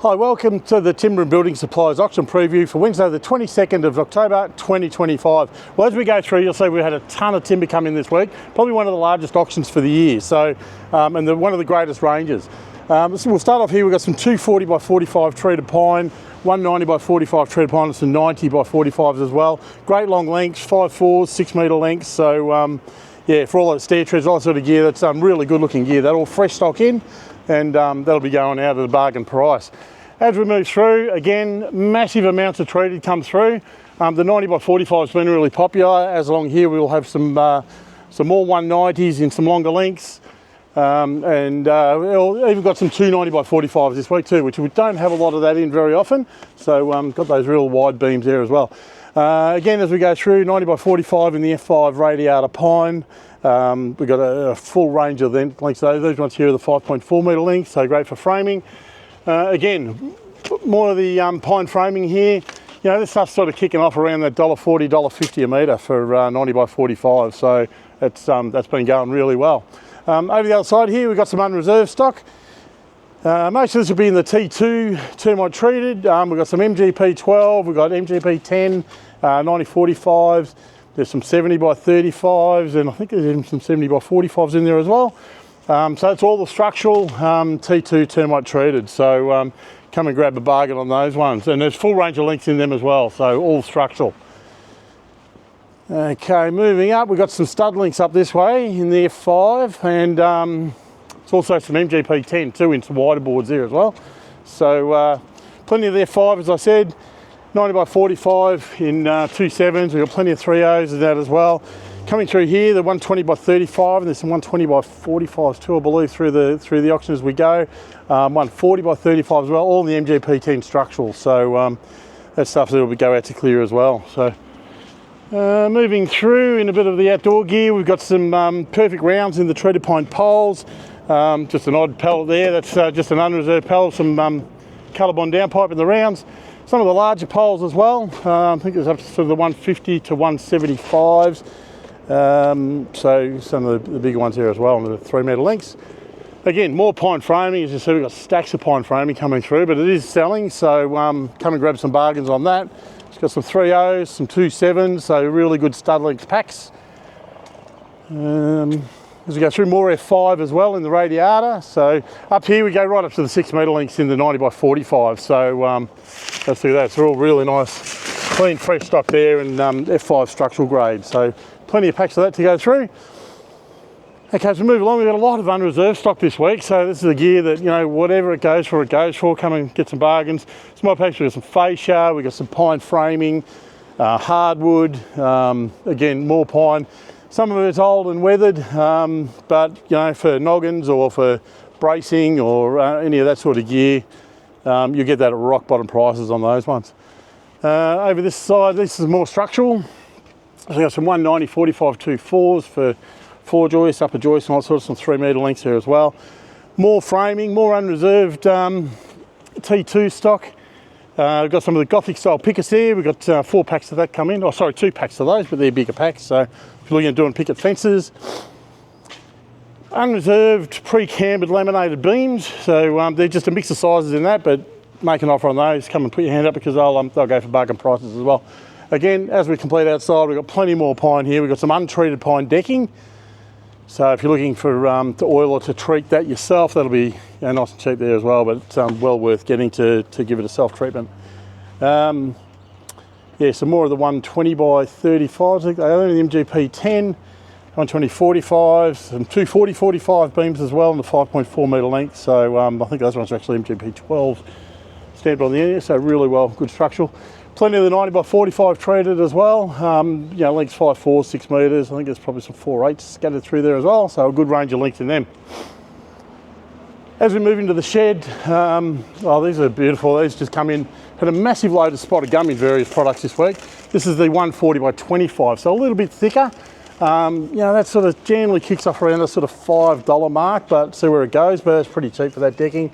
Hi, welcome to the Timber and Building Supplies auction preview for Wednesday the 22nd of October 2025. Well, as we go through, you'll see we had a ton of timber come in this week, probably one of the largest auctions for the year, so and one of the greatest ranges. So we'll start off here. We've got some 240 by 45 treated pine, 190 by 45 treated pine, and some 90 by 45s as well. Great long lengths, 5/4s, 6 metre lengths, so yeah, for all those stair treads, all that sort of gear, that's really good looking gear. That all fresh stock in, and that'll be going out at a bargain price. As we move through, again, massive amounts of treated come through. The 90 by 45 has been really popular. As along here, we'll have some more 190s in some longer lengths. We've even got some 290 by 45s this week too, which we don't have a lot of that in very often. So got those real wide beams there as well. Again, as we go through, 90 by 45 in the F5 radiata pine. We've got a full range of lengths. Those ones here are the 5.4 metre lengths, so great for framing. Again, more of the pine framing here. You know, this stuff's sort of kicking off around that $1.40, $1.50 a metre for 90 by 45, so that's been going really well. Over the other side here, we've got some unreserved stock. Most of this will be in the T2 termite treated. We've got some MGP 12, we've got MGP 10, 90 45s. There's some 70 by 35s, and I think there's even some 70 by 45s in there as well. So it's all the structural T2 termite treated. So come and grab a bargain on those ones. And there's full range of lengths in them as well, so all structural. Okay, moving up, we've got some stud links up this way in the F5, and it's also some MGP 10 too in some wider boards there as well. So plenty of the F5, as I said, 90 by 45 in 2.7s. We've got plenty of 3.0s of that as well. Coming through here, the 120 by 35, and there's some 120 by 45s too, I believe, through the auction as we go. 140 by 35 as well, all the MGP 10 structural. So that stuff that will go out to clear as well. So moving through in a bit of the outdoor gear, we've got some perfect rounds in the treated pine poles. Just an odd pallet there. That's just an unreserved pallet, some Colorbond downpipe in the rounds. Some of the larger poles as well. I think it's up to the 150 to 175s. So some of the bigger ones here as well, and the 3 metre lengths. Again, more pine framing. As you see, we've got stacks of pine framing coming through, but it is selling, so come and grab some bargains on that. It's got some 3.0s, some 2.7s, so really good stud length packs. As we go through, more F5 as well in the radiata. So up here we go right up to the 6 metre lengths in the 90 by 45. So let's do that. So all really nice, clean, fresh stock there, and F5 structural grade. So plenty of packs of that to go through. Okay, as we move along, we've got a lot of unreserved stock this week. So this is the gear that, you know, whatever it goes for, it goes for. Come and get some bargains. Small packs, we've got some fascia, we've got some pine framing, hardwood, again, more pine. Some of it's old and weathered, but, you know, for noggins or for bracing or any of that sort of gear, you get that at rock bottom prices on those ones. Over this side, this is more structural. So we've got some 190 45 2.4s for 4 joists, upper joists, and all sorts, some 3 metre lengths here as well. More framing, more unreserved T2 stock. We've got some of the Gothic style pickets here. We've got 4 packs of that come in. Oh, sorry, 2 packs of those, but they're bigger packs. So if you're looking at doing picket fences. Unreserved pre-cambered laminated beams. So they're just a mix of sizes in that, but make an offer on those. Come and put your hand up because they'll go for bargain prices as well. Again, as we complete outside, we've got plenty more pine here. We've got some untreated pine decking. So if you're looking for to oil or to treat that yourself, that'll be nice and cheap there as well, but it's well worth getting to give it a self-treatment. Yeah, some more of the 120 by 35s. I think they are the MGP 10, 120 45s, some 240 45 beams as well, and the 5.4 metre length. So I think those ones are actually MGP 12 stamped on the end, so really well, good structural. Plenty of the 90 by 45 treated as well. You know, lengths 5/4, 6 metres. I think there's probably some 4/8s scattered through there as well. So a good range of length in them. As we move into the shed, oh, these are beautiful. These just come in. Had a massive load of spotted gum in various products this week. This is the 140 by 25, so a little bit thicker. You know, that sort of generally kicks off around the sort of $5 mark, but see where it goes. But it's pretty cheap for that decking.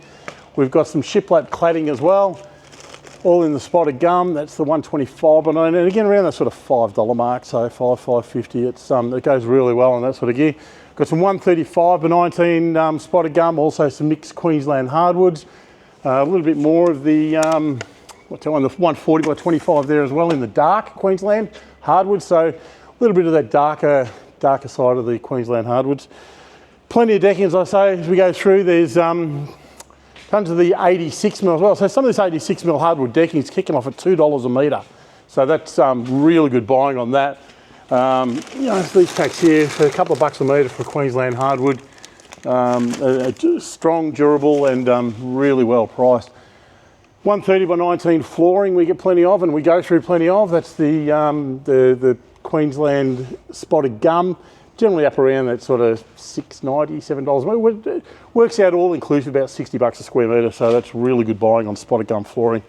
We've got some shiplap cladding as well. All in the spotted gum. That's the 125 by 9, and again around that sort of $5 mark, so $5.50. It's it goes really well on that sort of gear. Got some 135 by 19 spotted gum, also some mixed Queensland hardwoods. A little bit more of the, what's that one, the 140 by 25 there as well in the dark Queensland hardwoods. So a little bit of that darker side of the Queensland hardwoods. Plenty of decking, as I say, as we go through. There's tons of the 86mm as well. So some of this 86mm hardwood decking is kicking off at $2 a metre. So that's really good buying on that. You know, these packs here for a couple of bucks a metre for Queensland hardwood. Strong, durable, and really well priced. 130 by 19 flooring we get plenty of, and we go through plenty of. That's the Queensland spotted gum, generally up around that sort of $6.90, $7. It works out all inclusive about 60 bucks a square metre, so that's really good buying on spotted gum flooring.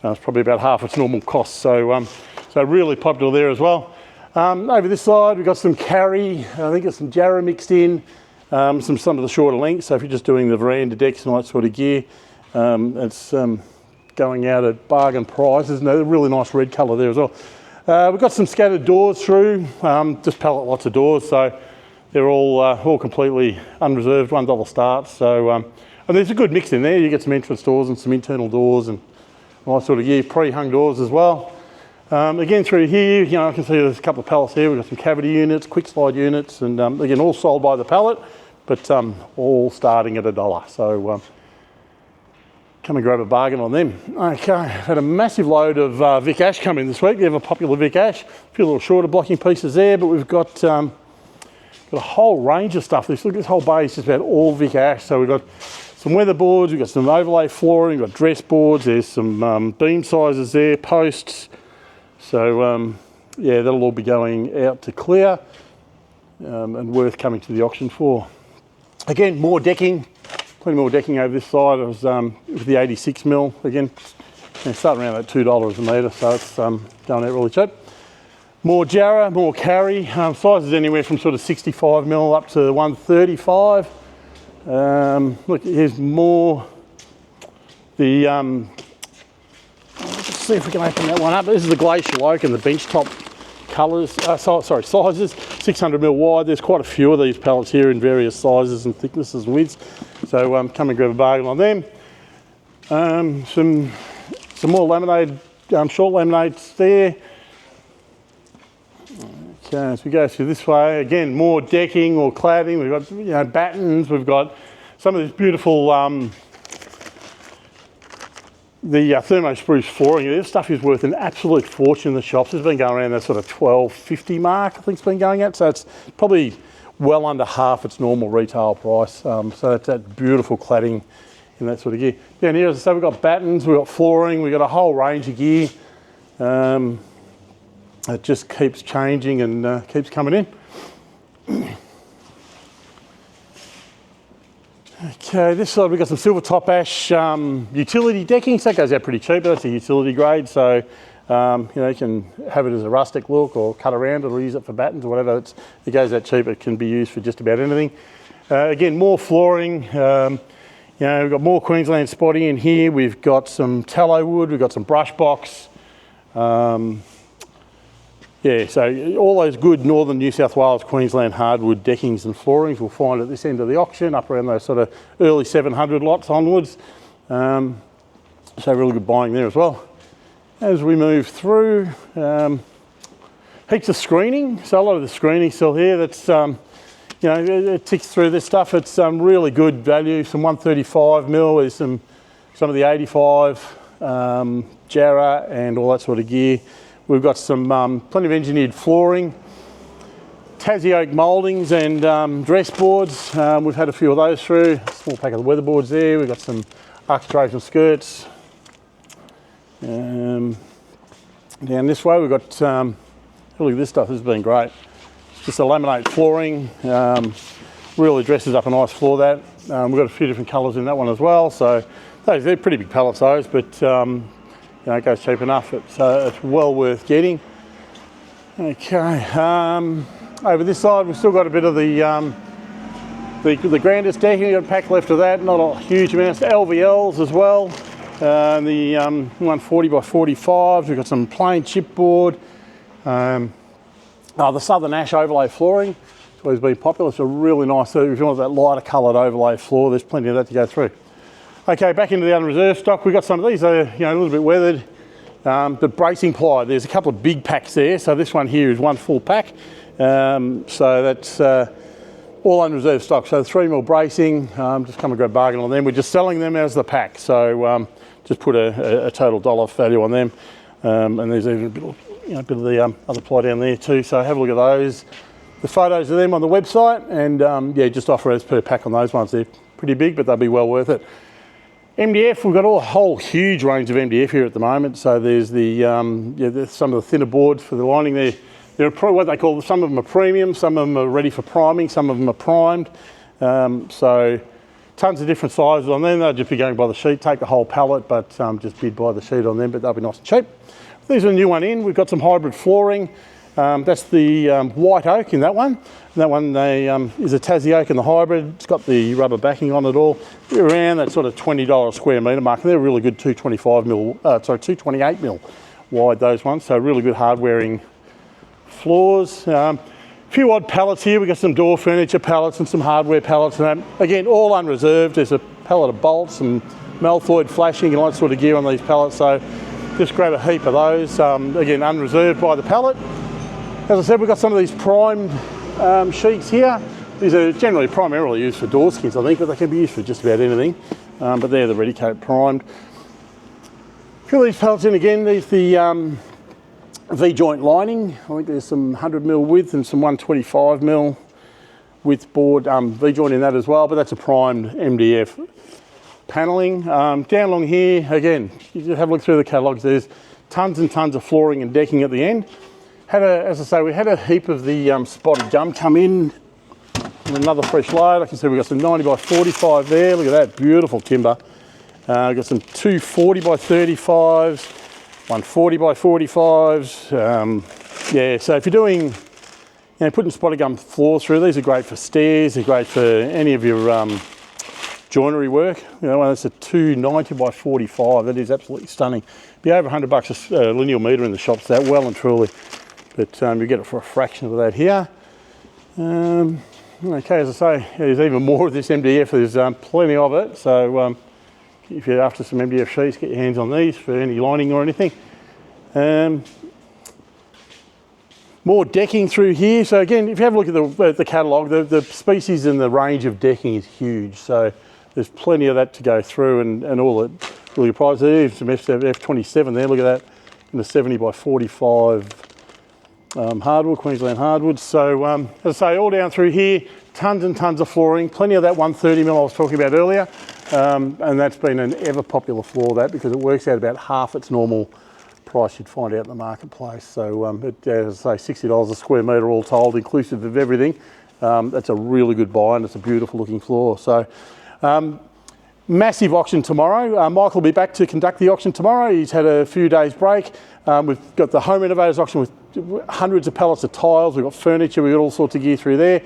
It's probably about half its normal cost, so really popular there as well. Over this side we've got some carry, I think it's some jarrah mixed in. Some of the shorter lengths, so if you're just doing the veranda decks and all that sort of gear, it's going out at bargain prices. And a really nice red colour there as well. We've got some scattered doors through, just pallet lots of doors, so they're all completely unreserved, $1 starts. So, and there's a good mix in there. You get some entrance doors and some internal doors and all that sort of gear, pre-hung doors as well. Again through here, you know, I can see there's a couple of pallets here. We've got some cavity units, quick slide units, and again all sold by the pallet, but all starting at $1. So come and grab a bargain on them. Okay, had a massive load of Vic Ash come in this week. We have a popular Vic Ash, a few little shorter blocking pieces there, but we've got a whole range of stuff. Look, this whole bay is just about all Vic Ash. So we've got some weather boards, we've got some overlay flooring, we've got dress boards, there's some beam sizes there, posts. So yeah, that'll all be going out to clear and worth coming to the auction for. Again, more decking, plenty more decking over this side. It was with the 86mm, again, starting around at $2 a metre, so it's going out really cheap. More jarrah, more carry, sizes anywhere from sort of 65mm up to 135. Look, here's more the let's see if we can open that one up. This is the glacial oak and the bench top colours, sizes, 600mm wide. There's quite a few of these pallets here in various sizes and thicknesses and widths. So come and grab a bargain on them. Some more laminated, short laminates there. Okay, as we go through this way, again, more decking or cladding. We've got, you know, battens. We've got some of this beautiful the thermo spruce flooring. This stuff is worth an absolute fortune in the shops. It's been going around that sort of $12.50 mark, I think it's been going at. So it's probably well under half its normal retail price. So it's that beautiful cladding in that sort of gear. Down here, as I say, we've got battens, we've got flooring, we've got a whole range of gear. It just keeps changing and keeps coming in. Okay, this side we've got some silver top ash utility decking. So that goes out pretty cheap, but that's a utility grade. So, you know, you can have it as a rustic look or cut around it or use it for battens or whatever. It goes out cheap. It can be used for just about anything. Again, more flooring. You know, we've got more Queensland spotty in here. We've got some tallow wood. We've got some brush box. Yeah, so all those good northern New South Wales, Queensland hardwood deckings and floorings we'll find at this end of the auction, up around those sort of early 700 lots onwards. So really good buying there as well. As we move through, heaps of screening. So a lot of the screening still here. That's you know, it ticks through this stuff. It's really good value. Some 135mm. There's some of the 85 jarrah and all that sort of gear. We've got some plenty of engineered flooring, Tassie oak mouldings and dress boards. We've had a few of those through. A small pack of the weatherboards there. We've got some architrave skirts. Down this way we've got, look at this stuff, this has been great. It's just a laminate flooring, really dresses up a nice floor that. We've got a few different colours in that one as well. So they're pretty big pallets those, but you know, it goes cheap enough. It's well worth getting. Okay, over this side we've still got a bit of the grandest decking. We've got a pack left of that, not a huge amount. LVLs as well. The 140 by 45s. We've got some plain chipboard. The Southern Ash overlay flooring. It's always been popular. It's a really nice, if you want that lighter coloured overlay floor, there's plenty of that to go through. Okay, back into the unreserved stock. We've got some of these, a little bit weathered. The bracing ply, there's a couple of big packs there. So this one here is one full pack. So that's all unreserved stock. So 3mm bracing, just come and grab bargain on them. We're just selling them as the pack. So just put a total dollar value on them. And there's even a bit of the other ply down there too. So have a look at those. The photos of them on the website, and yeah, just offer as per pack on those ones. They're pretty big, but they'll be well worth it. MDF, we've got a whole huge range of MDF here at the moment. So there's there's some of the thinner boards for the lining there. They're what they call, some of them are premium, some of them are ready for priming, some of them are primed. So tons of different sizes on them. They'll just be going by the sheet, take the whole pallet, but just bid by the sheet on them, but they'll be nice and cheap. There's a new one in. We've got some hybrid flooring. That's the white oak in that one. That one is a Tassie oak in the hybrid. It's got the rubber backing on it all. We're around that sort of $20 a square metre mark. They're really good 228mm wide, those ones. So really good hard wearing floors. A few odd pallets here. We've got some door furniture pallets and some hardware pallets and that. Again, all unreserved. There's a pallet of bolts and Malthoid flashing and all that sort of gear on these pallets. So just grab a heap of those. Again, unreserved by the pallet. As I said, we've got some of these primed sheets here. These are generally primarily used for door skins, I think, but they can be used for just about anything. But they're the ready coat primed. Fill these pallets in again. There's the V-joint lining. I think there's some 100mm width and some 125mm width board V-joint in that as well, but that's a primed MDF panelling. Down along here, again, you just have a look through the catalogues. There's tons and tons of flooring and decking at the end. As I say, we had a heap of the spotted gum come in and another fresh load. I can see we've got some 90x45 there. Look at that, beautiful timber. We've got some 240x35s, 140x45s. Yeah, so if you're doing, putting spotted gum floors through, these are great for stairs. They're great for any of your joinery work. That's a 290x45. That is absolutely stunning. Be over $100 a lineal metre in the shops, that well and truly. But you get it for a fraction of that here. Okay, as I say, there's even more of this MDF. There's plenty of it. So if you're after some MDF sheets, get your hands on these for any lining or anything. More decking through here. So again, if you have a look at the catalogue, the species and the range of decking is huge. So there's plenty of that to go through, and all the really good prices. There's some F27 there. Look at that, in the 70x45 hardwood, Queensland hardwood. So as I say, all down through here, tons and tons of flooring. Plenty of that 130mm I was talking about earlier, and that's been an ever popular floor, that, because it works out about half its normal price you'd find out in the marketplace. So as I say, $60 a square metre all told, inclusive of everything. That's a really good buy, and it's a beautiful looking floor. So massive auction tomorrow. Michael will be back to conduct the auction tomorrow. He's had a few days break. We've got the home renovators auction with hundreds of pallets of tiles. We've got furniture. We've got all sorts of gear through there.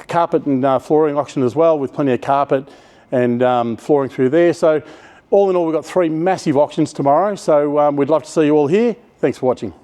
Carpet and flooring auction as well, with plenty of carpet and flooring through there. So all in all, we've got 3 massive auctions tomorrow. So we'd love to see you all here. Thanks for watching.